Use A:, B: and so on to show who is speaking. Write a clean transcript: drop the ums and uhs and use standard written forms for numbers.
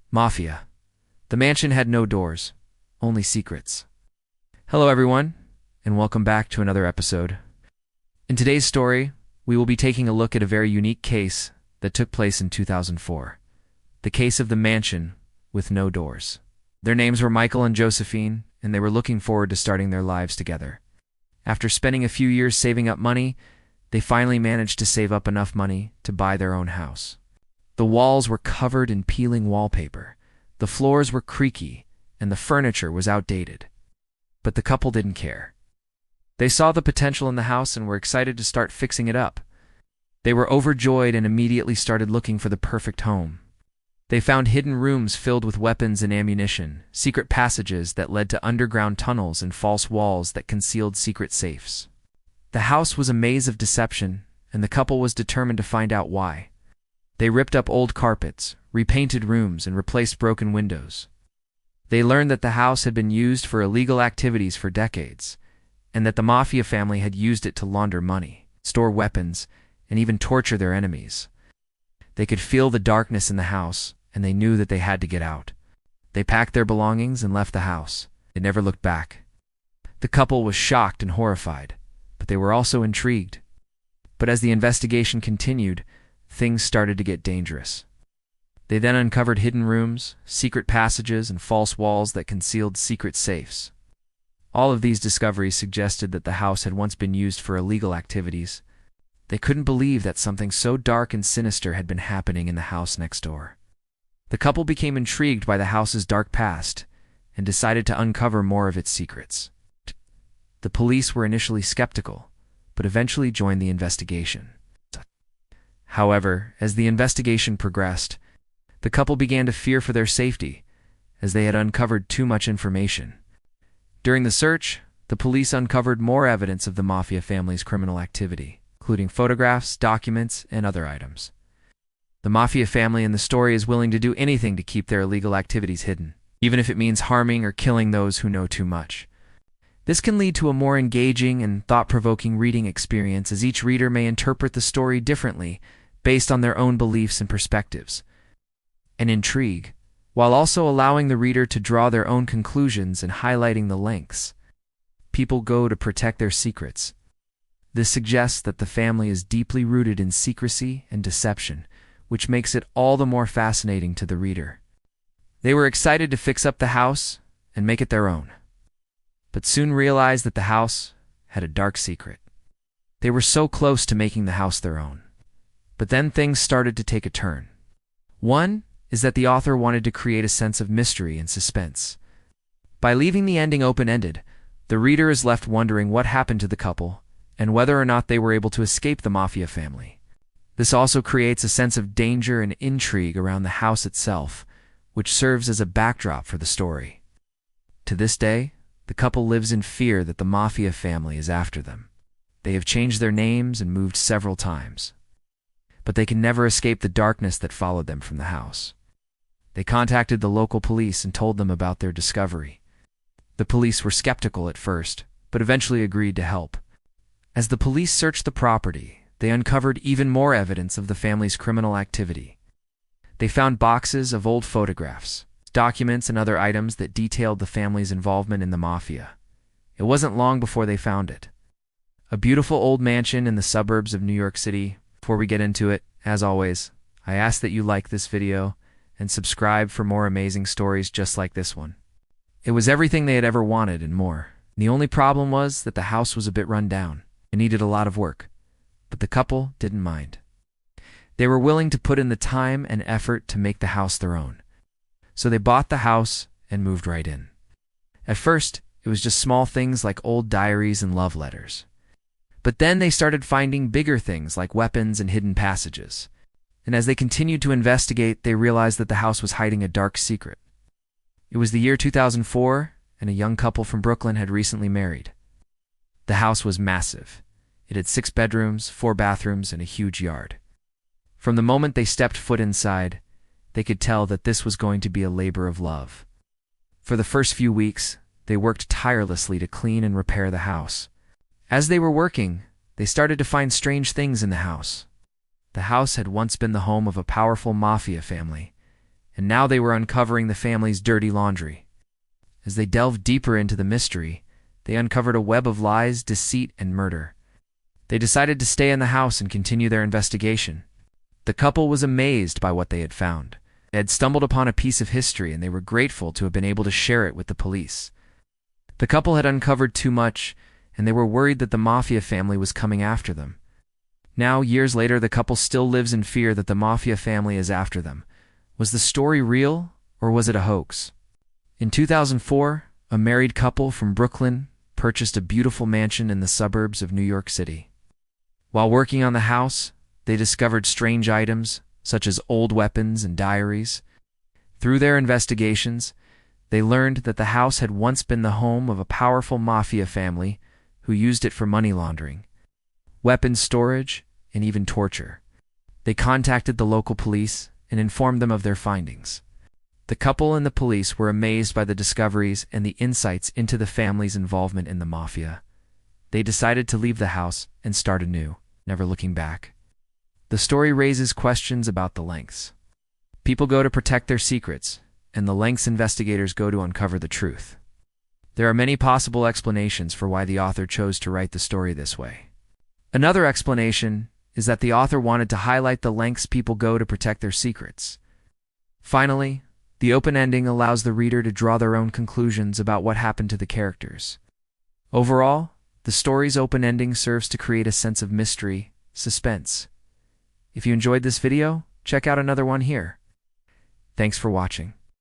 A: Mafia. The mansion had no doors, only secrets. Hello everyone, and welcome back to another episode. In today's story, we will be taking a look at a very unique case that took place in 2004. The case of the mansion with no doors. Their names were Michael and Josephine, and they were looking forward to starting their lives together. After spending a few years saving up money, they finally managed to save up enough money to buy their own house. The walls were covered in peeling wallpaper, the floors were creaky, and the furniture was outdated. But the couple didn't care. They saw the potential in the house and were excited to start fixing it up. They were overjoyed and immediately started looking for the perfect home. They found hidden rooms filled with weapons and ammunition, secret passages that led to underground tunnels and false walls that concealed secret safes. The house was a maze of deception, and the couple was determined to find out why. They ripped up old carpets, repainted rooms, and replaced broken windows. They learned that the house had been used for illegal activities for decades, and that the Mafia family had used it to launder money, store weapons, and even torture their enemies. They could feel the darkness in the house, and they knew that they had to get out. They packed their belongings and left the house. They never looked back. The couple was shocked and horrified, but they were also intrigued. But as the investigation continued, things started to get dangerous. They then uncovered hidden rooms, secret passages, and false walls that concealed secret safes. All of these discoveries suggested that the house had once been used for illegal activities. They couldn't believe that something so dark and sinister had been happening in the house next door. The couple became intrigued by the house's dark past and decided to uncover more of its secrets. The police were initially skeptical, but eventually joined the investigation. However, as the investigation progressed, the couple began to fear for their safety, as they had uncovered too much information. During the search, the police uncovered more evidence of the Mafia family's criminal activity, including photographs, documents, and other items. The Mafia family in the story is willing to do anything to keep their illegal activities hidden, even if it means harming or killing those who know too much. This can lead to a more engaging and thought-provoking reading experience, as each reader may interpret the story differently based on their own beliefs and perspectives. An intrigue, while also allowing the reader to draw their own conclusions and highlighting the lengths people go to protect their secrets. This suggests that the family is deeply rooted in secrecy and deception, which makes it all the more fascinating to the reader. They were excited to fix up the house and make it their own, but soon realized that the house had a dark secret. They were so close to making the house their own. But then things started to take a turn. One is that the author wanted to create a sense of mystery and suspense. By leaving the ending open-ended, the reader is left wondering what happened to the couple and whether or not they were able to escape the Mafia family. This also creates a sense of danger and intrigue around the house itself, which serves as a backdrop for the story. To this day, the couple lives in fear that the Mafia family is after them. They have changed their names and moved several times, but they can never escape the darkness that followed them from the house. They contacted the local police and told them about their discovery. The police were skeptical at first, but eventually agreed to help. As the police searched the property, they uncovered even more evidence of the family's criminal activity. They found boxes of old photographs, documents, and other items that detailed the family's involvement in the Mafia. It wasn't long before they found it. A beautiful old mansion in the suburbs of New York City. Before we get into it, as always, I ask that you like this video and subscribe for more amazing stories just like this one. It was everything they had ever wanted and more. The only problem was that the house was a bit run down. It needed a lot of work. But the couple didn't mind. They were willing to put in the time and effort to make the house their own. So they bought the house and moved right in. At first, it was just small things like old diaries and love letters. But then they started finding bigger things like weapons and hidden passages. And as they continued to investigate, they realized that the house was hiding a dark secret. It was the year 2004, and a young couple from Brooklyn had recently married. The house was massive. It had 6 bedrooms, 4 bathrooms, and a huge yard. From the moment they stepped foot inside, they could tell that this was going to be a labor of love. For the first few weeks, they worked tirelessly to clean and repair the house. As they were working, they started to find strange things in the house. The house had once been the home of a powerful Mafia family, and now they were uncovering the family's dirty laundry. As they delved deeper into the mystery, they uncovered a web of lies, deceit, and murder. They decided to stay in the house and continue their investigation. The couple was amazed by what they had found. They had stumbled upon a piece of history, and they were grateful to have been able to share it with the police. The couple had uncovered too much, and they were worried that the Mafia family was coming after them. Now, years later, the couple still lives in fear that the Mafia family is after them. Was the story real, or was it a hoax? In 2004, a married couple from Brooklyn purchased a beautiful mansion in the suburbs of New York City. While working on the house, they discovered strange items, such as old weapons and diaries. Through their investigations, they learned that the house had once been the home of a powerful Mafia family who used it for money laundering, weapons storage, and even torture. They contacted the local police and informed them of their findings. The couple and the police were amazed by the discoveries and the insights into the family's involvement in the Mafia. They decided to leave the house and start anew, never looking back. The story raises questions about the lengths. People go to protect their secrets, and the lengths investigators go to uncover the truth. There are many possible explanations for why the author chose to write the story this way. Another explanation is that the author wanted to highlight the lengths people go to protect their secrets. Finally, the open ending allows the reader to draw their own conclusions about what happened to the characters. Overall, the story's open ending serves to create a sense of mystery, suspense. If you enjoyed this video, check out another one here. Thanks for watching.